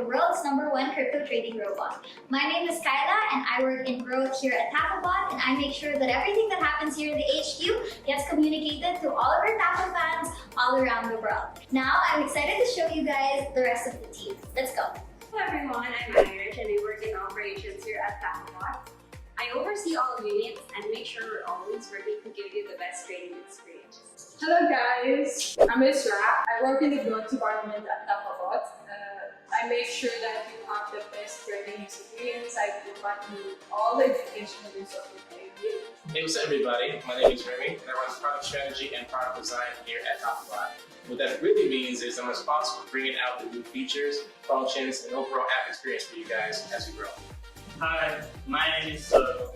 the world's #1 crypto trading robot. My name is Kyla and I work in growth here at Tafabot, and I make sure that everything that happens here in the HQ gets communicated to all of our Tafa fans all around the world. Now, I'm excited to show you guys the rest of the team. Let's go. Hello everyone, I'm Irish and I work in operations here at Tafabot. I oversee all units and make sure we're always ready to give you the best trading experience. Hello guys, I'm Isra. I work in the growth department at Tafabot. I make sure that you have the best trading experience. I provide you with all the educational resources I give. Hey, what's up everybody? My name is Remy and I run product strategy and product design here at Tafabot. What that really means is I'm responsible for bringing out the new features, functions, and overall app experience for you guys as we grow. Hi, my name is Solo.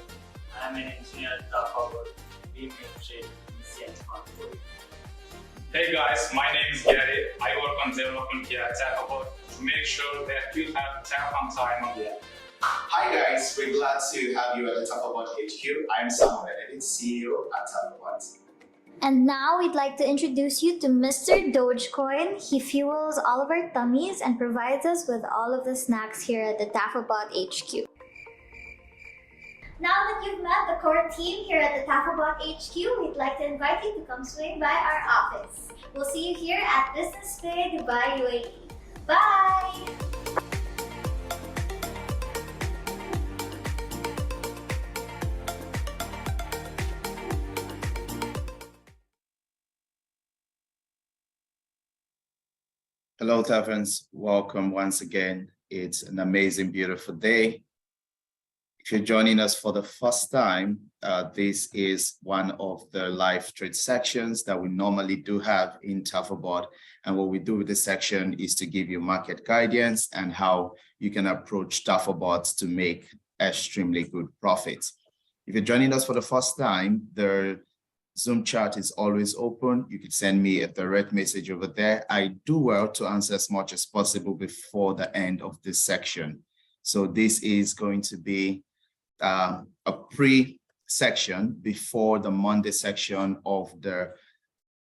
I'm an engineer at Tafabot. We make trading easy and smart for you. Hey guys, my name is Gary. I work on development here at Tafabot to make sure that you have tap on time on the app. Hi guys, we're glad to have you at the Tafabot HQ. I'm Samuel Benedict, CEO at Tafabot. And now we'd like to introduce you to Mr. Dogecoin. He fuels all of our tummies and provides us with all of the snacks here at the Tafabot HQ. Now that you've met the core team here at the Tafabot HQ, we'd like to invite you to come swing by our office. We'll see you here at Business Bay, Dubai, UAE. Bye! Hello, Tafans. Welcome once again. It's an amazing, beautiful day. If you're joining us for the first time, this is one of the live trade sections that we normally do have in Tafabot. And what we do with this section is to give you market guidance and how you can approach Tafabot to make extremely good profits. If you're joining us for the first time, the Zoom chat is always open. You can send me a direct message over there. I do well to answer as much as possible before the end of this section. So this is going to be a pre-section before the Monday section of the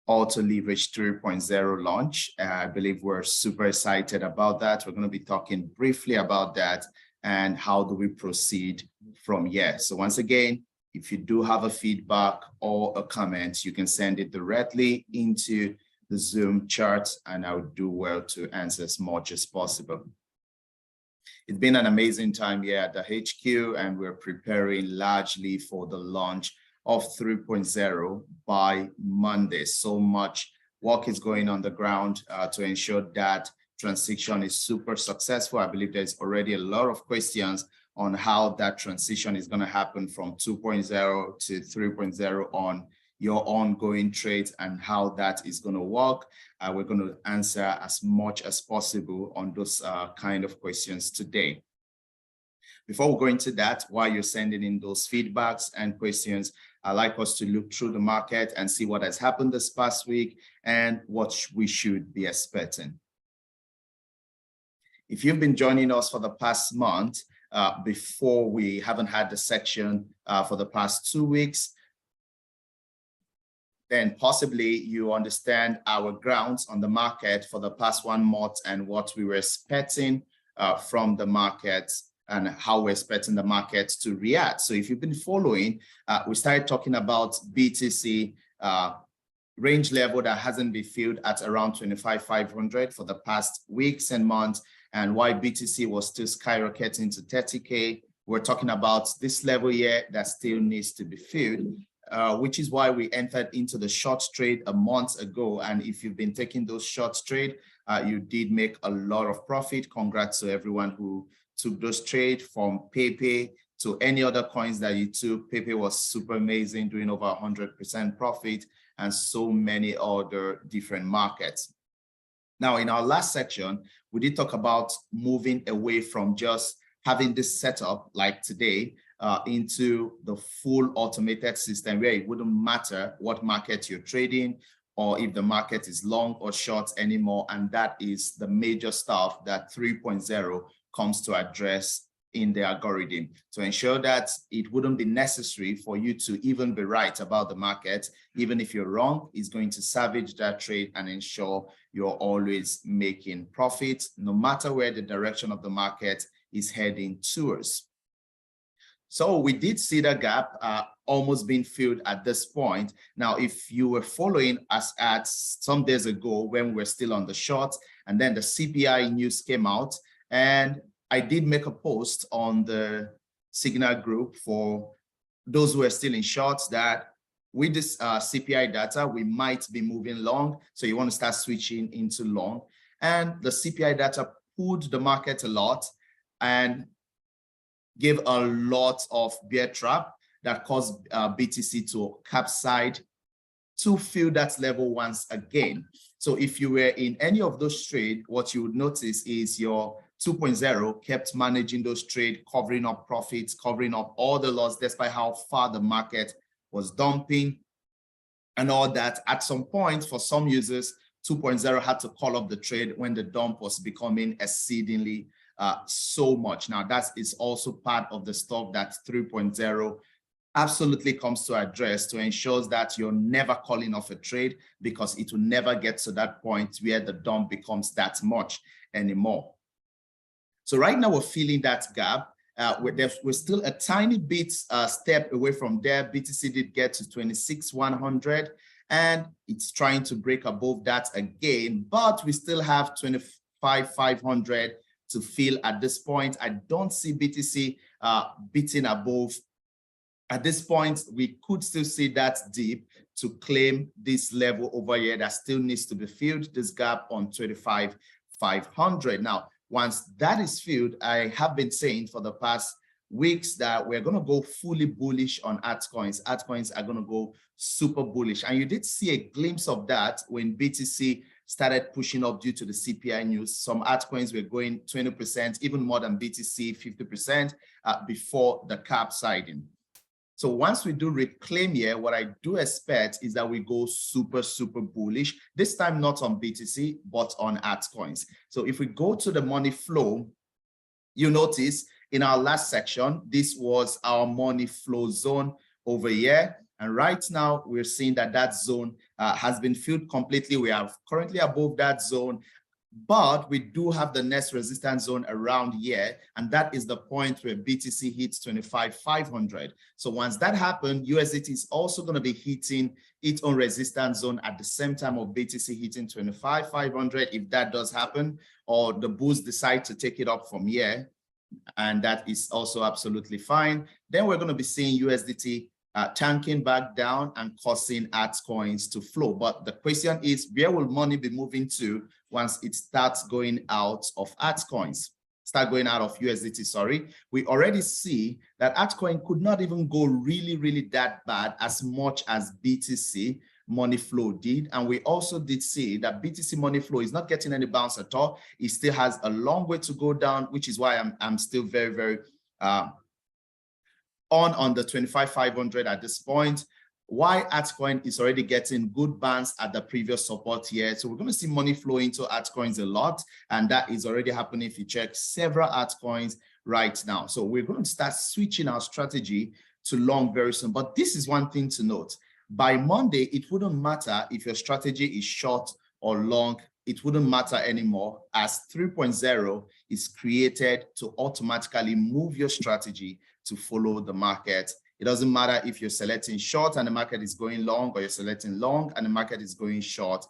Auto Leverage 3.0 launch. I believe we're super excited about that. We're going to be talking briefly about that and how do we proceed from here. So once again, if you do have a feedback or a comment, you can send it directly into the Zoom chat and I would do well to answer as much as possible. It's been an amazing time here at the HQ and we're preparing largely for the launch of 3.0 by Monday. So much work is going on the ground to ensure that transition is super successful. I believe there's already a lot of questions on how that transition is going to happen from 2.0 to 3.0 on your ongoing trades and how that is going to work. We're going to answer as much as possible on those kind of questions today. Before we go into that, while you're sending in those feedbacks and questions, I'd like us to look through the market and see what has happened this past week and what we should be expecting. If you've been joining us for the past month, before we haven't had the section for the past 2 weeks, then possibly you understand our grounds on the market for the past 1 month and what we were expecting from the market and how we're expecting the market to react. So if you've been following, we started talking about BTC range level that hasn't been filled at around 25,500 for the past weeks and months, and why BTC was still skyrocketing to 30K. We're talking about this level here that still needs to be filled, which is why we entered into the short trade a month ago. And if you've been taking those short trade, you did make a lot of profit. Congrats to everyone who took those trades from Pepe to any other coins that you took. Pepe was super amazing, doing over 100% profit, and so many other different markets. Now, in our last section, we did talk about moving away from just having this setup like today into the full automated system where it wouldn't matter what market you're trading or if the market is long or short anymore. And that is the major stuff that 3.0 comes to address in the algorithm to ensure that it wouldn't be necessary for you to even be right about the market. Even if you're wrong, it's going to salvage that trade and ensure you're always making profit, no matter where the direction of the market is heading towards. So we did see the gap almost being filled at this point. Now, if you were following us at some days ago when we were still on the short, and then the CPI news came out, and I did make a post on the Signal group for those who are still in shorts that with this CPI data, we might be moving long. So you want to start switching into long. And the CPI data pulled the market a lot and gave a lot of bear trap that caused BTC to capsize to fill that level once again. So if you were in any of those trades, what you would notice is your 2.0 kept managing those trades, covering up profits, covering up all the loss, despite how far the market was dumping and all that. At some point, for some users, 2.0 had to call up the trade when the dump was becoming exceedingly so much. Now, that is also part of the stuff that 3.0 absolutely comes to address, to ensure that you're never calling off a trade, because it will never get to that point where the dump becomes that much anymore. So right now we're feeling that gap. We're still a tiny bit step away from there. BTC did get to 26,100 and it's trying to break above that again, but we still have 25,500 to fill at this point. I don't see BTC beating above. At this point, we could still see that dip to claim this level over here that still needs to be filled, this gap on 25,500. Now, once that is filled, I have been saying for the past weeks that we're going to go fully bullish on altcoins. Altcoins are going to go super bullish. And you did see a glimpse of that when BTC started pushing up due to the CPI news. Some altcoins were going 20%, even more than BTC, 50% before the capsizing. So once we do reclaim here, what I do expect is that we go super, super bullish, this time not on BTC, but on altcoins. So if we go to the money flow, you notice in our last section, this was our money flow zone over here. And right now we're seeing that that zone has been filled completely. We are currently above that zone, but we do have the next resistance zone around here, and that is the point where BTC hits 25,500. So once that happens, USDT is also going to be hitting its own resistance zone at the same time of BTC hitting 25,500. If that does happen, or the bulls decide to take it up from here, and that is also absolutely fine, then we're going to be seeing USDT tanking back down and causing altcoins to flow. But the question is, where will money be moving to once it starts going out of altcoins, start going out of USDT, sorry? We already see that altcoin could not even go really, really that bad as much as BTC money flow did. And we also did see that BTC money flow is not getting any bounce at all. It still has a long way to go down, which is why I'm still very, very on the 25,500 at this point. Why altcoin is already getting good bounce at the previous support here. So we're going to see money flow into altcoins a lot, and that is already happening if you check several altcoins right now. So we're going to start switching our strategy to long very soon. But this is one thing to note. By Monday, it wouldn't matter if your strategy is short or long. It wouldn't matter anymore, as 3.0 is created to automatically move your strategy to follow the market. It doesn't matter if you're selecting short and the market is going long, or you're selecting long and the market is going short.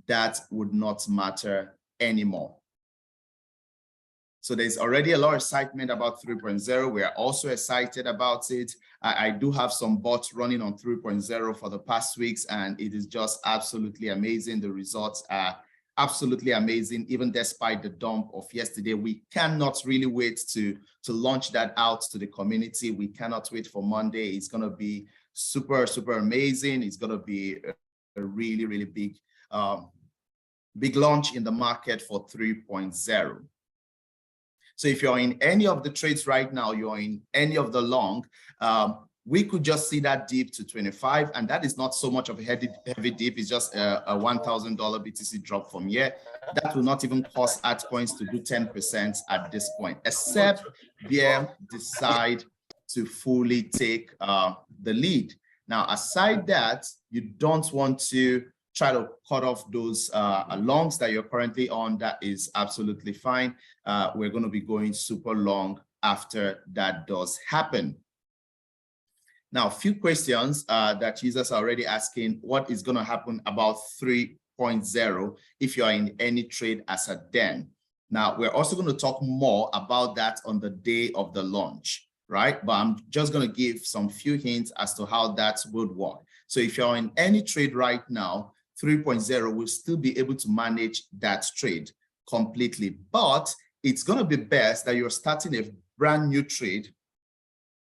That would not matter anymore. So there's already a lot of excitement about 3.0. We are also excited about it. I do have some bots running on 3.0 for the past weeks, and it is just absolutely amazing. The results are absolutely amazing, even despite the dump of yesterday. We cannot really wait to launch that out to the community. We cannot wait for Monday. It's going to be super, super amazing. It's going to be a really, really big, big launch in the market for 3.0. So if you're in any of the trades right now, you're in any of the long, we could just see that dip to 25, and that is not so much of a heavy dip. It's just a $1,000 BTC drop from here. That will not even cause altcoins to do 10% at this point, except Bear decide to fully take the lead. Now, aside that, you don't want to try to cut off those longs that you're currently on. That is absolutely fine. We're going to be going super long after that does happen. Now, a few questions that users are already asking: what is going to happen about 3.0 if you are in any trade as a den? Now, we're also going to talk more about that on the day of the launch, right? But I'm just going to give some few hints as to how that would work. So if you're in any trade right now, 3.0 will still be able to manage that trade completely. But it's going to be best that you're starting a brand new trade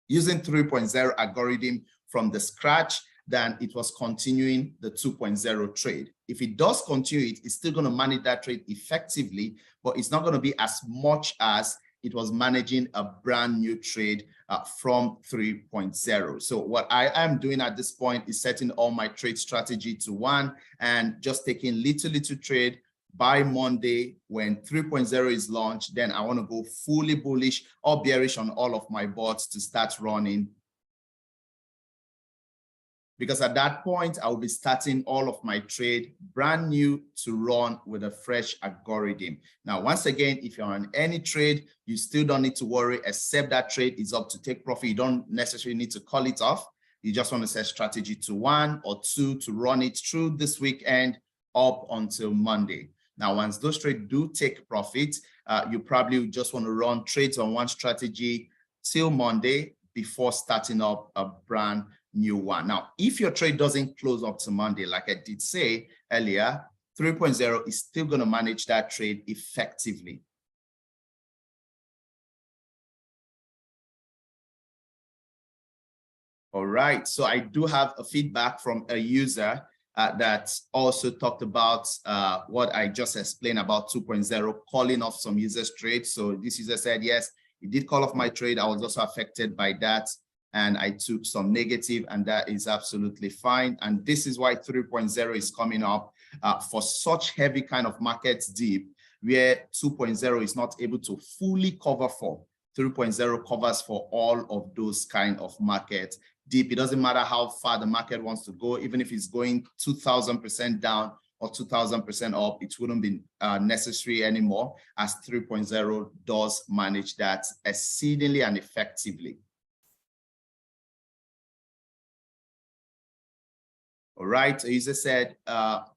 using 3.0 algorithm from the scratch than it was continuing the 2.0 trade. If it does continue it, it's still going to manage that trade effectively, but it's not going to be as much as it was managing a brand new trade from 3.0. So what I am doing at this point is setting all my trade strategy to 1 and just taking little trade. By Monday, when 3.0 is launched, then I want to go fully bullish or bearish on all of my bots to start running. Because at that point, I will be starting all of my trade brand new to run with a fresh algorithm. Now, once again, if you're on any trade, you still don't need to worry, except that trade is up to take profit. You don't necessarily need to call it off. You just want to set strategy to 1 or 2 to run it through this weekend up until Monday. Now, once those trades do take profit, you probably just want to run trades on one strategy till Monday before starting up a brand new one. Now, if your trade doesn't close up to Monday, like I did say earlier, 3.0 is still going to manage that trade effectively. All right, so I do have a feedback from a user that also talked about what I just explained about 2.0, calling off some users' trades. So this user said, yes, it did call off my trade. I was also affected by that, and I took some negative, and that is absolutely fine. And this is why 3.0 is coming up for such heavy kind of market dip, where 2.0 is not able to fully cover for. 3.0 covers for all of those kind of market dip. It doesn't matter how far the market wants to go, even if it's going 2,000% down or 2,000% up, it wouldn't be necessary anymore, as 3.0 does manage that exceedingly and effectively. All right, a user said,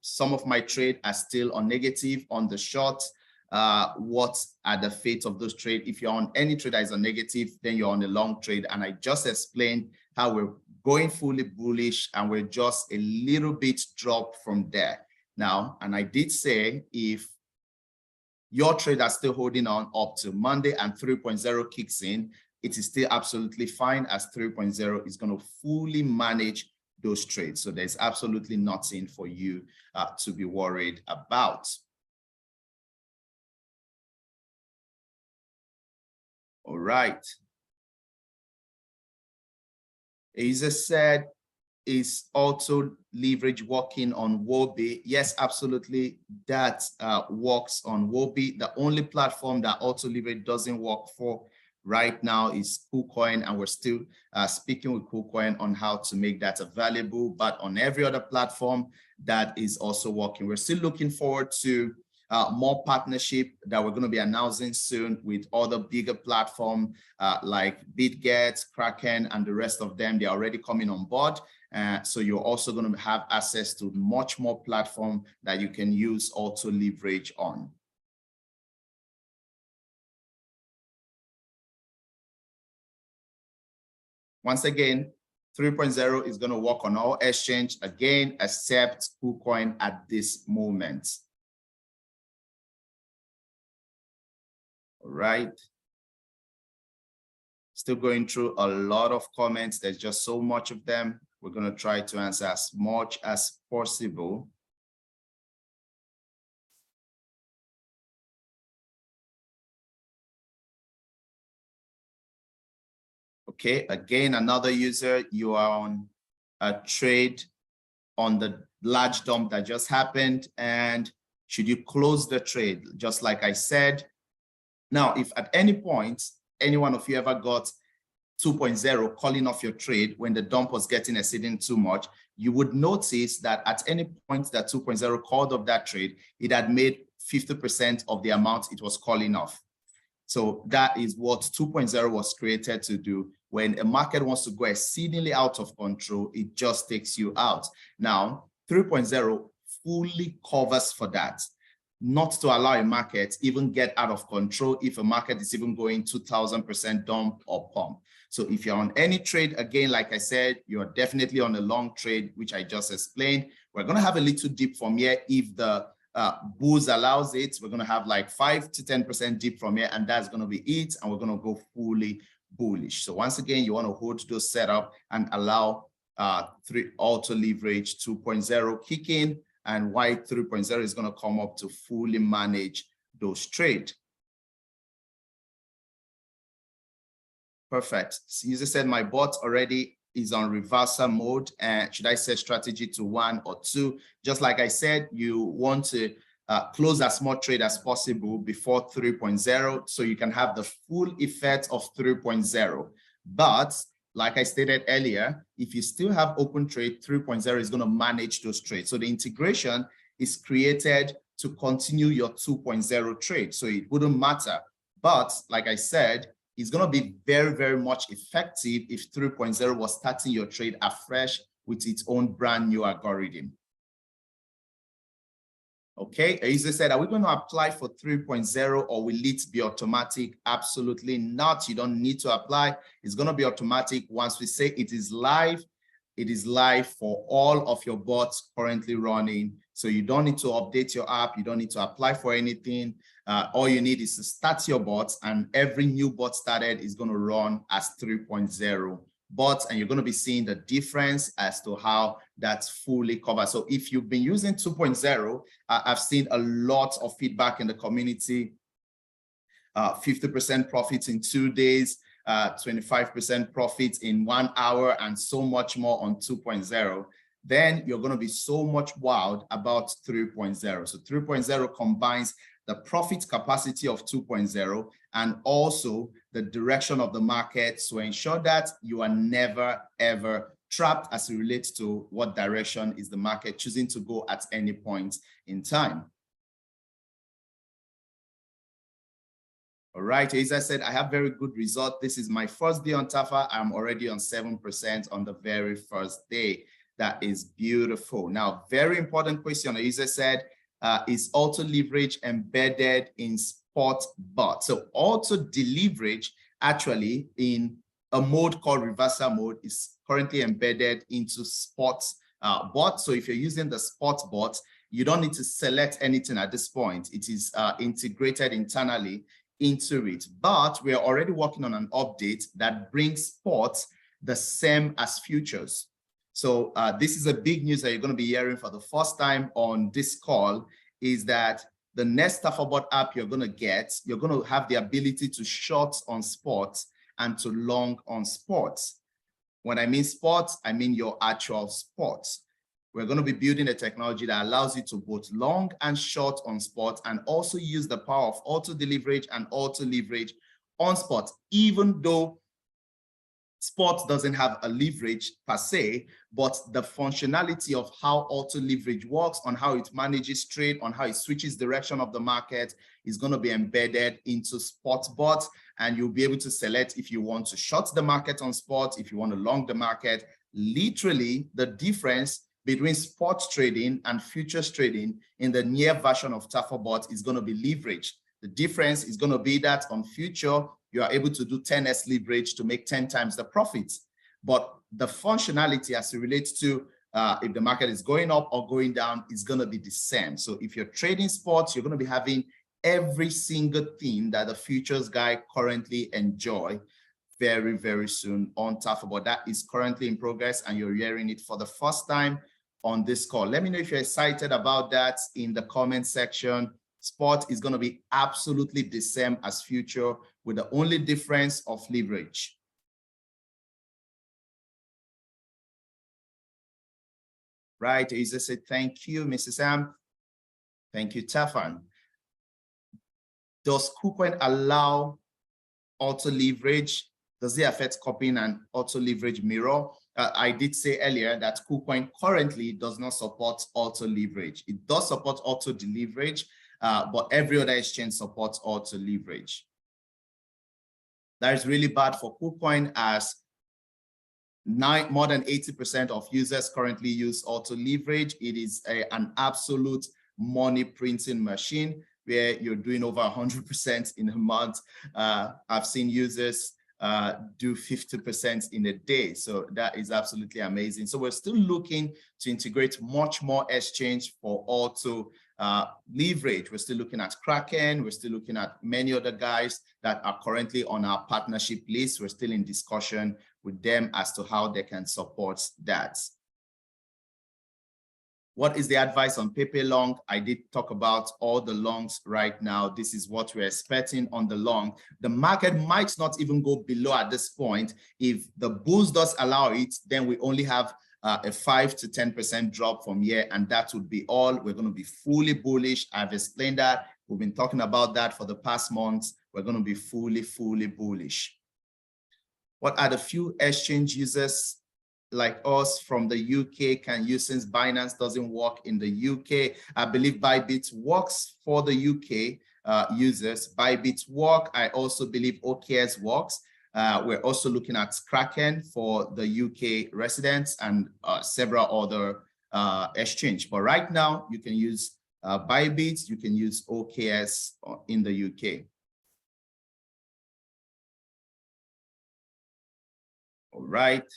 some of my trade are still on negative on the short. What are the fate of those trades? If you're on any trade that is on negative, then you're on a long trade. And I just explained how we're going fully bullish and we're just a little bit drop from there. Now, and I did say, if your trade are still holding on up to Monday and 3.0 kicks in, it is still absolutely fine, as 3.0 is going to fully manage those trades. So there's absolutely nothing for you to be worried about. All right. A user said, is auto leverage working on Wobi? Yes, absolutely. That works on Wobi. The only platform that auto leverage doesn't work for right now is KuCoin, and we're still speaking with KuCoin on how to make that available. But on every other platform, that is also working. We're still looking forward to more partnership that we're going to be announcing soon with other bigger platforms like BitGet, Kraken, and the rest of them. They're already coming on board. So you're also going to have access to much more platform that you can use auto leverage on. Once again, 3.0 is going to work on all exchange again, except KuCoin at this moment. All right. Still going through a lot of comments. There's just so much of them. We're going to try to answer as much as possible. Okay, again, another user, you are on a trade on the large dump that just happened, and should you close the trade? Just like I said. Now, if at any point, any one of you ever got 2.0 calling off your trade when the dump was getting exceeding too much, you would notice that at any point that 2.0 called off that trade, it had made 50% of the amount it was calling off. So that is what 2.0 was created to do. When a market wants to go exceedingly out of control, it just takes you out. Now, 3.0 fully covers for that, not to allow a market even get out of control if a market is even going 2000% dump or pump. So if you're on any trade, again, like I said, you're definitely on a long trade, which I just explained. We're going to have a little dip from here if the bulls allows it. We're going to have like 5 to 10% dip from here, and that's going to be it. And we're going to go fully bullish. So once again, you want to hold those setup and allow auto leverage 2.0 kick in, and why 3.0 is going to come up to fully manage those trades. Perfect. So user said my bot already is on reversal mode, and should I set strategy to 1 or 2? Just like I said, you want to close as small trade as possible before 3.0 so you can have the full effect of 3.0. But like I stated earlier, if you still have open trade, 3.0 is going to manage those trades. So the integration is created to continue your 2.0 trade. So it wouldn't matter. But like I said, it's going to be very, very much effective if 3.0 was starting your trade afresh with its own brand new algorithm. Okay, a user said, are we going to apply for 3.0 or will it be automatic? Absolutely not. You don't need to apply. It's going to be automatic. Once we say it is live for all of your bots currently running. So you don't need to update your app. You don't need to apply for anything. All you need is to start your bots, and every new bot started is going to run as 3.0 bots, and you're going to be seeing the difference as to how that's fully covered. So if you've been using 2.0, I've seen a lot of feedback in the community, 50% profits in 2 days, 25% profits in 1 hour, and so much more on 2.0. Then you're going to be so much wowed about 3.0. So 3.0 combines the profit capacity of 2.0 and also the direction of the market to ensure that you are never, ever trapped as it relates to what direction is the market choosing to go at any point in time. All right, as I said, I have very good result. This is my first day on Tafa. I'm already on 7% on the very first day. That is beautiful. Now, very important question. The user said, is auto leverage embedded in spot bot? So auto deleverage actually in a mode called reversal mode is currently embedded into spot bot. So if you're using the spot bot, you don't need to select anything at this point. It is integrated internally into it, but we're already working on an update that brings spot the same as futures. So this is a big news that you're going to be hearing for the first time on this call, is that the next Tafabot app you're going to get, you're going to have the ability to short on spots and to long on spots. When I mean spots, I mean your actual spots. We're going to be building a technology that allows you to both long and short on spots, and also use the power of auto deleverage and auto leverage on spots, even though spot doesn't have a leverage per se, but the functionality of how auto leverage works, on how it manages trade, on how it switches direction of the market, is going to be embedded into spot bot, and you'll be able to select if you want to short the market on spot, if you want to long the market. Literally, the difference between spot trading and futures trading in the near version of Tafabot is going to be leverage. The difference is going to be that on future, you are able to do 10x leverage to make 10 times the profits. But the functionality as it relates to if the market is going up or going down is going to be the same. So if you're trading spots, you're going to be having every single thing that the futures guy currently enjoy very, very soon on Tafabot. That is currently in progress, and you're hearing it for the first time on this call. Let me know if you're excited about that in the comment section. Spot is going to be absolutely the same as future, with the only difference of leverage. right, Isa said, thank you, Mrs. Am. Thank you, Tafan. Does KuCoin allow auto leverage? Does it affect copying and auto leverage mirror? I did say earlier that KuCoin currently does not support auto leverage. It does support auto deleverage, but every other exchange supports auto leverage. That is really bad for KuCoin, as more than 80% of users currently use auto leverage. It is an absolute money printing machine where you're doing over 100% in a month. I've seen users do 50% in a day. So that is absolutely amazing. So we're still looking to integrate much more exchange for auto leverage. We're still looking at Kraken. We're still looking at many other guys that are currently on our partnership list. We're still in discussion with them as to how they can support that. What is the advice on Pepe long? I did talk about all the longs right now. This is what we're expecting on the long. The market might not even go below at this point. If the bulls does allow it, then we only have a 5 to 10% drop from here, and that would be all. We're going to be fully bullish. I've explained that. We've been talking about that for the past months. We're going to be fully bullish. What are the few exchange users like us from the UK can use, since Binance doesn't work in the UK? I believe Bybit works for the UK users. Bybit work. I also believe OKS works. We're also looking at Kraken for the UK residents and several other exchange. But right now, you can use Bybit, you can use OKS in the UK. All right.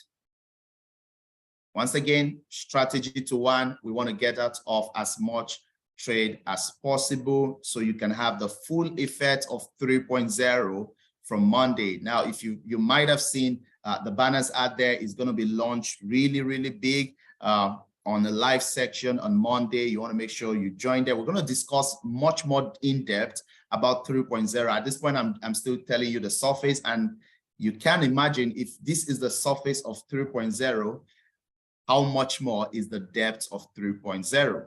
Once again, strategy to one, we want to get out of as much trade as possible so you can have the full effect of 3.0 from Monday. Now, if you might have seen the banners out there is going to be launched really big on the live section on Monday. You want to make sure you join there. We're going to discuss much more in depth about 3.0. At this point, I'm still telling you the surface, and you can imagine if this is the surface of 3.0, how much more is the depth of 3.0?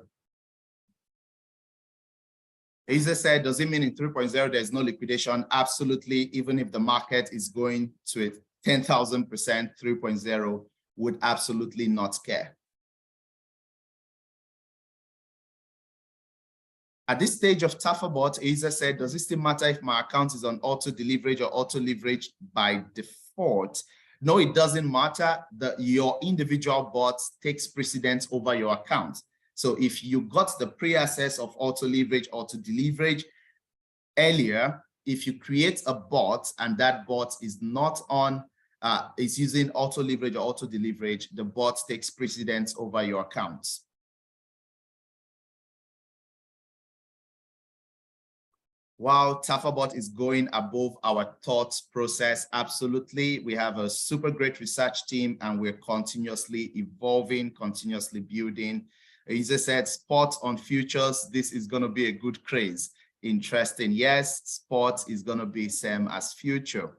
Isa said, does it mean in 3.0 there's no liquidation? Absolutely. Even if the market is going to a 10,000%, 3.0 would absolutely not care. At this stage of Tafabot, Isa said, does it still matter if my account is on auto deleverage or auto leverage by default? No, it doesn't matter. Your individual bot takes precedence over your account. So if you got the pre-access of auto leverage, auto deleverage earlier, if you create a bot and that bot is not on, is using auto leverage or auto deleverage, the bot takes precedence over your accounts. Wow, Tafabot is going above our thought process. Absolutely. We have a super great research team and we're continuously evolving, continuously building. Isa said, spot on futures. This is going to be a good craze. Interesting. Yes, spot is going to be same as future.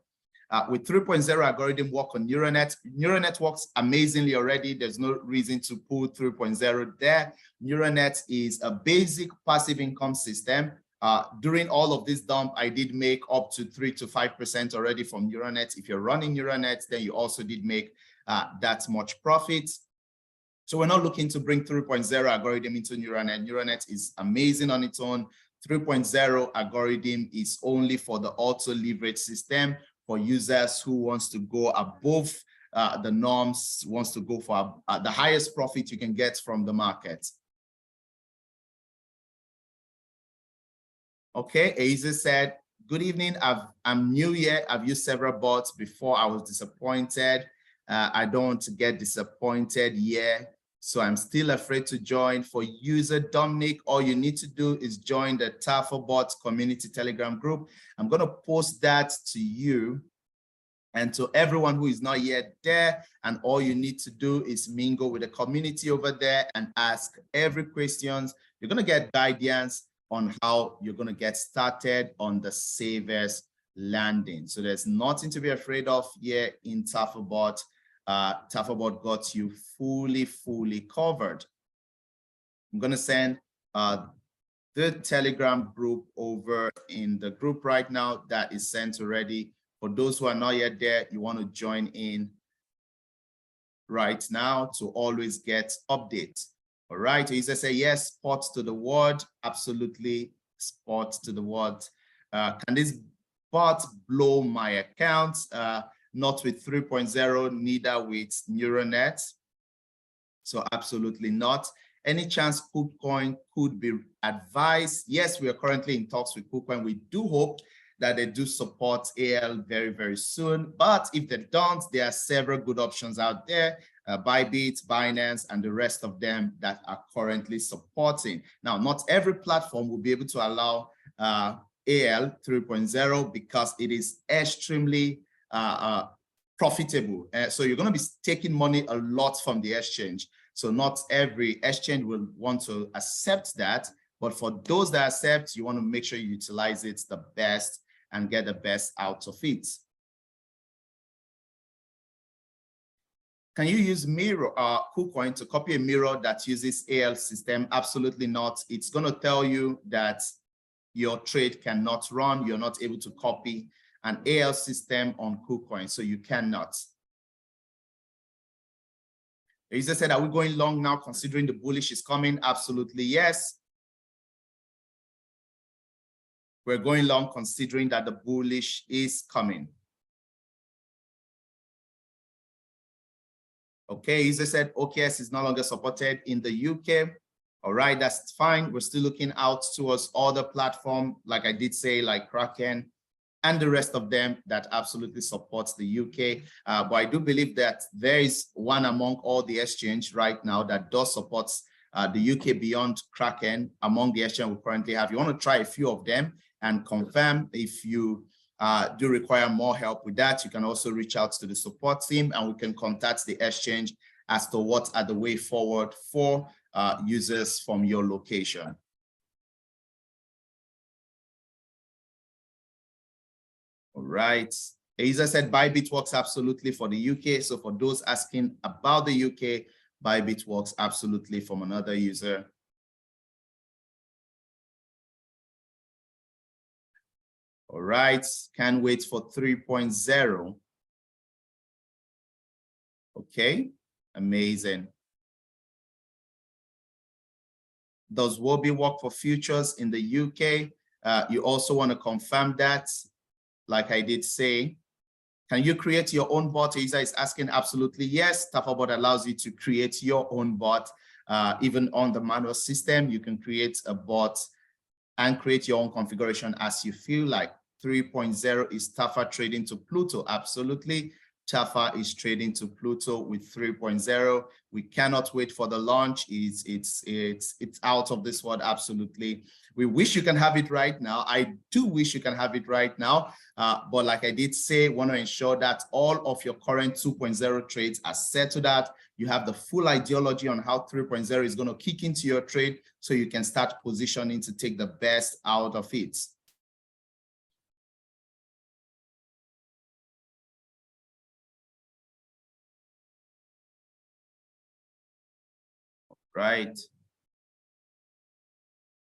With 3.0 algorithm work on Neuronet. Neuronet works amazingly already. There's no reason to pull 3.0 there. Neuronet is a basic passive income system. During all of this dump, I did make up to 3 to 5% already from Neuronet. If you're running Neuronet, then you also did make that much profit. So we're not looking to bring 3.0 algorithm into Neuronet. Neuronet is amazing on its own. 3.0 algorithm is only for the auto leverage system for users who wants to go above the norms, wants to go for the highest profit you can get from the market. Okay, Aiza said, good evening. I'm new here. I've used several bots before. I was disappointed. I don't get disappointed yet. So I'm still afraid to join. For user Dominic, all you need to do is join the Tafabot community Telegram group. I'm going to post that to you and to everyone who is not yet there. And all you need to do is mingle with the community over there and ask every questions. You're going to get guidance on how you're going to get started on the savers landing. So there's nothing to be afraid of here in Tafabot. Tafabot got you fully covered. I'm going to send the Telegram group over in the group right now. That is sent already. For those who are not yet there, you want to join in right now to always get updates. All right, so you say yes, spot to the word. Absolutely, spot to the word. Can this bot blow my account? Not with 3.0, neither with neural nets. So absolutely not. Any chance KuCoin could be advised? Yes, we are currently in talks with KuCoin. We do hope that they do support AL very, very soon. But if they don't, there are several good options out there. Bybit, Binance, and the rest of them that are currently supporting. Now, not every platform will be able to allow AL 3.0 because it is extremely profitable. So you're going to be taking money a lot from the exchange. So not every exchange will want to accept that. But for those that accept, you want to make sure you utilize it the best and get the best out of it. Can you use mirror KuCoin to copy a mirror that uses AL system? Absolutely not. It's going to tell you that your trade cannot run. You're not able to copy an AL system on KuCoin, so you cannot. Isa said, are we going long now considering the bullish is coming? Absolutely yes. We're going long considering that the bullish is coming. Okay, Isa said OKS is no longer supported in the UK. All right, that's fine. We're still looking out towards other platforms, like I did say, like Kraken and the rest of them that absolutely supports the UK. But I do believe that there is one among all the exchange right now that does support the UK beyond Kraken among the exchange we currently have. You want to try a few of them and confirm. If you do require more help with that, you can also reach out to the support team and we can contact the exchange as to what are the way forward for users from your location. All right. Isa said Bybit works absolutely for the UK. So for those asking about the UK, Bybit works absolutely from another user. All right, can't wait for 3.0. Okay, amazing. Does Wobi work for futures in the UK? You also want to confirm that, like I did say. Can you create your own bot? Isa is asking, absolutely yes. Tafabot allows you to create your own bot. Even on the manual system, you can create a bot and create your own configuration as you feel like. 3.0 is Tafa trading to Pluto. Absolutely. Tafa is trading to Pluto with 3.0. We cannot wait for the launch. It's out of this world. Absolutely. We wish you can have it right now. I do wish you can have it right now. But like I did say, want to ensure that all of your current 2.0 trades are set to that. You have the full ideology on how 3.0 is going to kick into your trade so you can start positioning to take the best out of it. Right.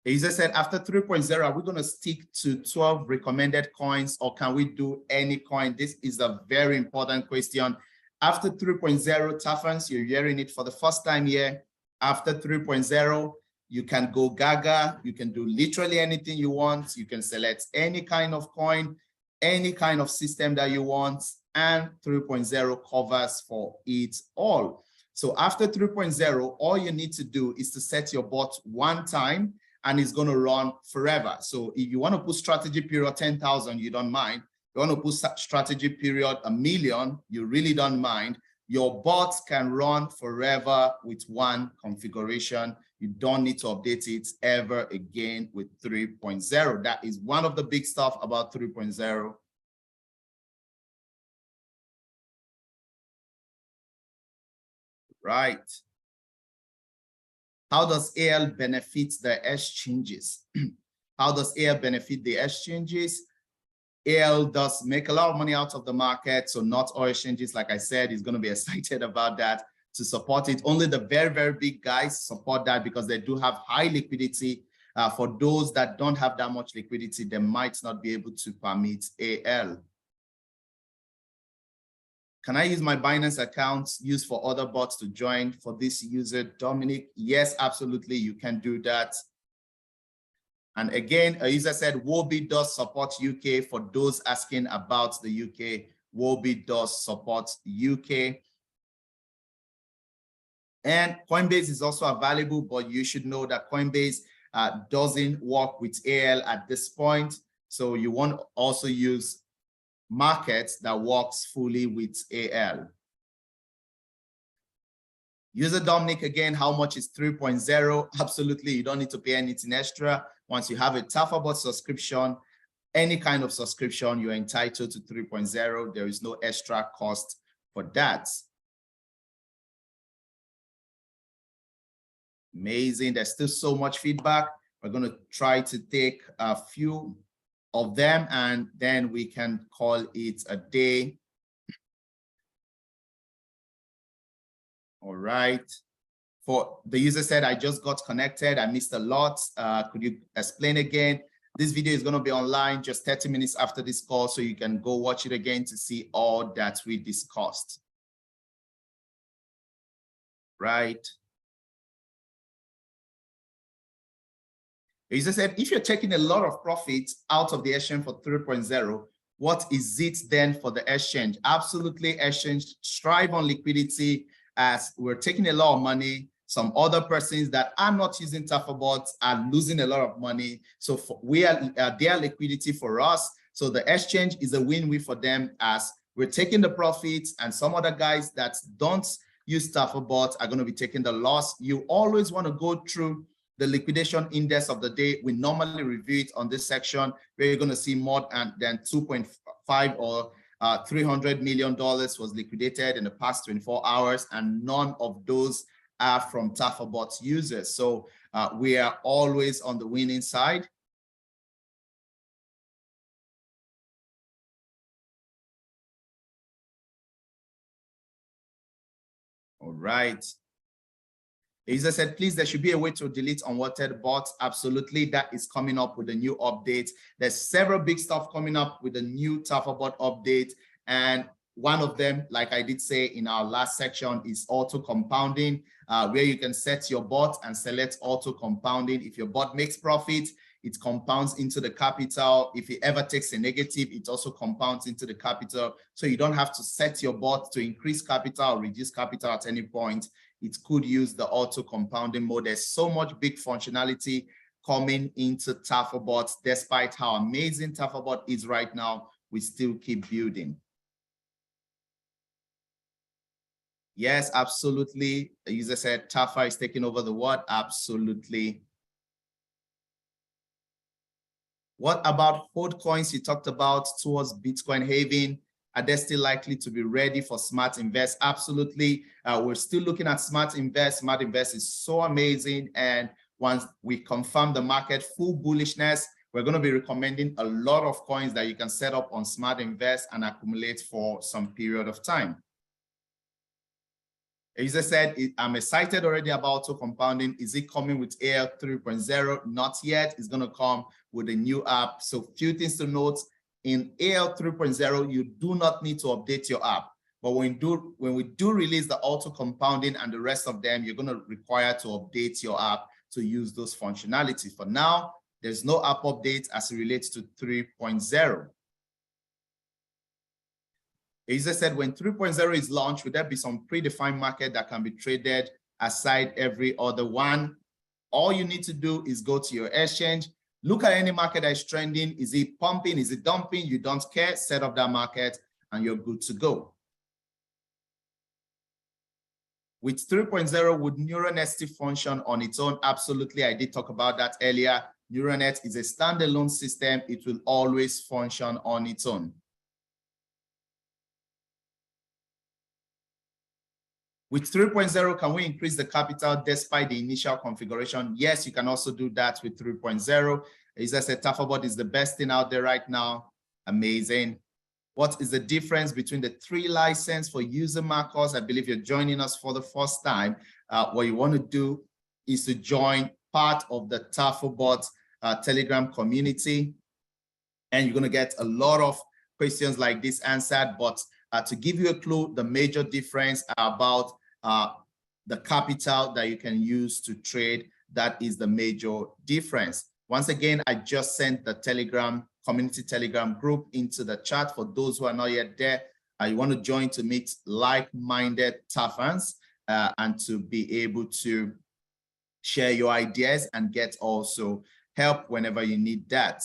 Isa said, after 3.0, are we going to stick to 12 recommended coins or can we do any coin? This is a very important question. After 3.0, Tafans, you're hearing it for the first time here. After 3.0, you can go gaga. You can do literally anything you want. You can select any kind of coin, any kind of system that you want, and 3.0 covers for it all. So after 3.0, all you need to do is to set your bot one time and it's going to run forever. So if you want to put strategy period 10,000, you don't mind. You want to put strategy period 1,000,000, you really don't mind. Your bots can run forever with one configuration. You don't need to update it ever again with 3.0. That is one of the big stuff about 3.0. Right. How does AL benefit the exchanges? How does AL benefit the exchanges? AL does make a lot of money out of the market, so not all exchanges, like I said, is going to be excited about that. to support it. Only the very, very big guys support that because they do have high liquidity. For those that don't have that much liquidity, they might not be able to permit AL. Can I use my Binance account used for other bots to join for this user, Dominic? Yes, absolutely, you can do that. And again, a user said, Wobi does support UK. For those asking about the UK, Wobi does support UK. And Coinbase is also available, but you should know that Coinbase doesn't work with AL at this point. So you want to also use markets that works fully with AL. User Dominic, again, how much is 3.0? Absolutely, you don't need to pay anything extra. Once you have a Tafabot subscription, any kind of subscription, you're entitled to 3.0. There is no extra cost for that. Amazing. There's still so much feedback. We're going to try to take a few of them and then we can call it a day. All right. For the user said, I just got connected. I missed a lot. Could you explain again? This video is going to be online just 30 minutes after this call, so you can go watch it again to see all that we discussed. Right. The user said, if you're taking a lot of profit out of the exchange for 3.0, what is it then for the exchange? Absolutely, exchange strive on liquidity as we're taking a lot of money. Some other persons that are not using Tafabot are losing a lot of money. So we are their liquidity for us. So the exchange is a win-win for them as we're taking the profits, and some other guys that don't use Tafabot are going to be taking the loss. You always want to go through the liquidation index of the day. We normally review it on this section where you're going to see more than 2.5 or $300 million was liquidated in the past 24 hours, and none of those are from Tafabot users. So we are always on the winning side. All right. The user said, please, there should be a way to delete unwanted bots. Absolutely, that is coming up with a new update. There's several big stuff coming up with the new Tafabot update. And one of them, like I did say in our last section, is auto compounding, where you can set your bot and select auto compounding. If your bot makes profit, it compounds into the capital. If it ever takes a negative, it also compounds into the capital. So you don't have to set your bot to increase capital or reduce capital at any point. It could use the auto compounding mode. There's so much big functionality coming into Tafabot. Despite how amazing Tafabot is right now, we still keep building. Yes, absolutely. The user said Tafa is taking over the world. Absolutely. What about hold coins you talked about towards Bitcoin halving? Are they still likely to be ready for Smart Invest? Absolutely. We're still looking at Smart Invest. Smart Invest is so amazing. And once we confirm the market full bullishness, we're going to be recommending a lot of coins that you can set up on Smart Invest and accumulate for some period of time. A user said, I'm excited already about auto compounding. Is it coming with AL 3.0? Not yet. It's going to come with a new app. So few things to note. In AL 3.0, you do not need to update your app. But when we do release the auto compounding and the rest of them, you're going to require to update your app to use those functionalities. For now, there's no app update as it relates to 3.0. A user said, when 3.0 is launched, would there be some predefined market that can be traded aside every other one? All you need to do is go to your exchange, look at any market that is trending. Is it pumping? Is it dumping? You don't care. Set up that market and you're good to go. With 3.0, would NeuroNet still function on its own? Absolutely. I did talk about that earlier. NeuroNet is a standalone system. It will always function on its own. With 3.0, can we increase the capital despite the initial configuration? Yes, you can also do that with 3.0. As I said, Tafabot is the best thing out there right now. Amazing. What is the difference between the 3 license for user markers? I believe you're joining us for the first time. What you want to do is to join part of the Tafabot Telegram community, and you're going to get a lot of questions like this answered. But to give you a clue, the major difference about the capital that you can use to trade, that is the major difference. Once again, I just sent the Telegram community Telegram group into the chat for those who are not yet there. You want to join to meet like-minded Tafans and to be able to share your ideas and get also help whenever you need that.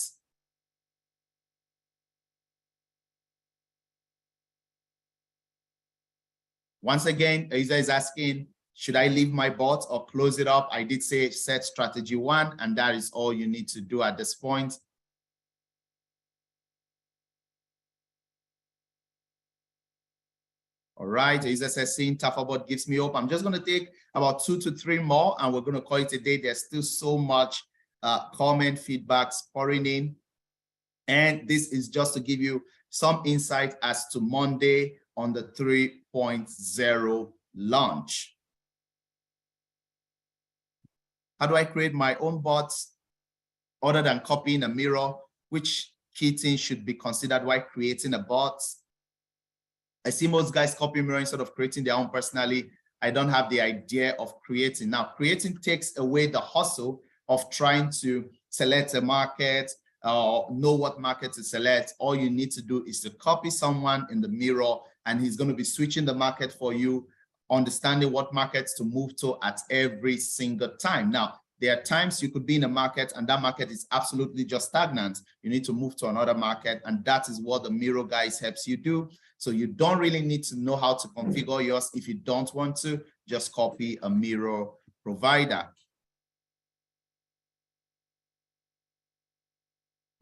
Once again, a user is asking, should I leave my bot or close it up? I did say set strategy 1, and that is all you need to do at this point. All right, a user says, seeing Tafabot gives me hope. I'm just going to take about 2 to 3 more, and we're going to call it a day. There's still so much comment feedback pouring in. And this is just to give you some insight as to Monday on the 3.0 launch. How do I create my own bots other than copying a mirror? Which key things should be considered while creating a bot? I see most guys copy mirror instead of creating their own. Personally, I don't have the idea of creating. Now, creating takes away the hustle of trying to select a market or know what market to select. All you need to do is to copy someone in the mirror, and he's going to be switching the market for you, understanding what markets to move to at every single time. Now, there are times you could be in a market and that market is absolutely just stagnant. You need to move to another market, and that is what the mirror guys helps you do. So you don't really need to know how to configure yours. If you don't want to, just copy a mirror provider.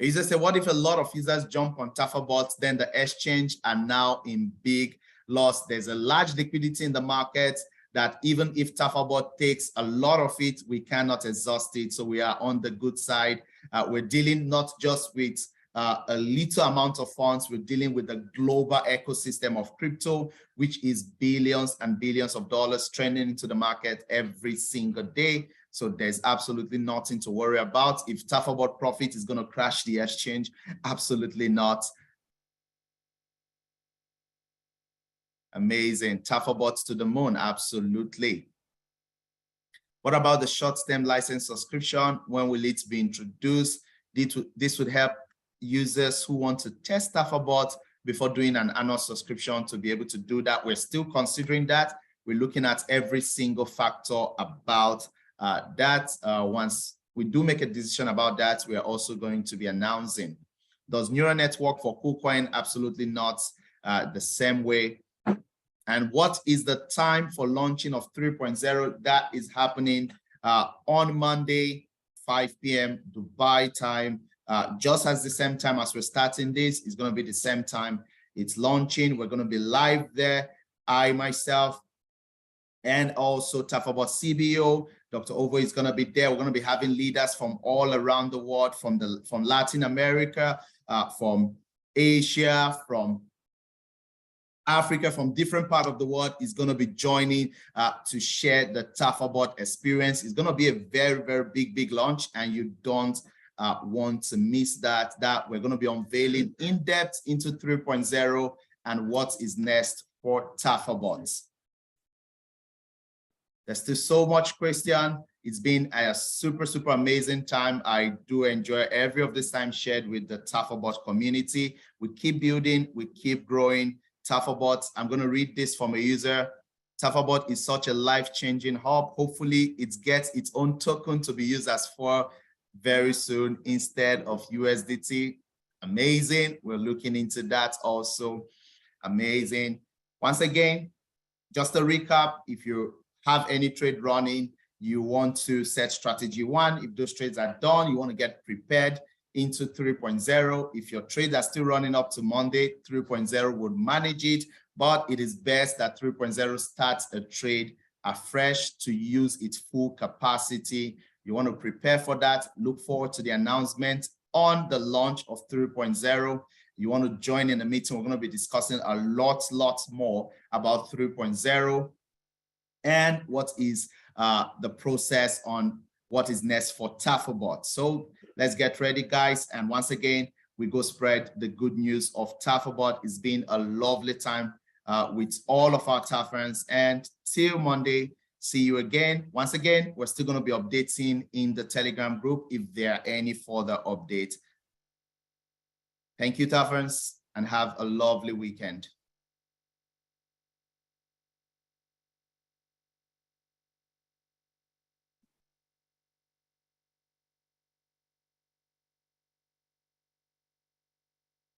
A user said, what if a lot of users jump on Tafabot, then the exchange are now in big loss? There's a large liquidity in the market that even if Tafabot takes a lot of it, we cannot exhaust it. So we are on the good side. We're dealing not just with a little amount of funds, we're dealing with the global ecosystem of crypto, which is billions and billions of dollars trending into the market every single day. So there's absolutely nothing to worry about. If Tafabot profit is going to crash the exchange, absolutely not. Amazing. Tafabot to the moon, absolutely. What about the short-term license subscription? When will it be introduced? This would help users who want to test Tafabot before doing an annual subscription to be able to do that. We're still considering that. We're looking at every single factor about that. Once we do make a decision about that, we are also going to be announcing. Does neural network for KuCoin? Absolutely not the same way. And what is the time for launching of 3.0? That is happening on Monday, 5 p.m. Dubai time. Just as the same time as we're starting this, it's going to be the same time it's launching. We're going to be live there. I, myself, and also Tafabot CBO, Dr. Ovo is going to be there. We're going to be having leaders from all around the world, from Latin America, from Asia, from Africa, from different parts of the world is going to be joining to share the Tafabot experience. It's going to be a very, very big launch, and you don't want to miss that. We're going to be unveiling in depth into 3.0 and what is next for Tafabot. There's still so much question. It's been a super amazing time. I do enjoy every of this time shared with the Tafabot community. We keep building, we keep growing. Tafabot, I'm going to read this from a user. Tafabot is such a life-changing hub. Hopefully it gets its own token to be used as for very soon instead of USDT. Amazing. We're looking into that also. Amazing. Once again, just a recap, if you have any trade running, you want to set strategy 1. If those trades are done, you want to get prepared into 3.0. If your trades are still running up to Monday, 3.0 would manage it, but it is best that 3.0 starts a trade afresh to use its full capacity. You want to prepare for that. Look forward to the announcement on the launch of 3.0. you want to join in the meeting, we're going to be discussing a lot more about 3.0 and what is the process on what is next for Tafabot. So let's get ready, guys. And once again, we go spread the good news of Tafabot. It's been a lovely time with all of our TAF friends. And till Monday, see you again. Once again, we're still going to be updating in the Telegram group if there are any further updates. Thank you, TAF friends, and have a lovely weekend.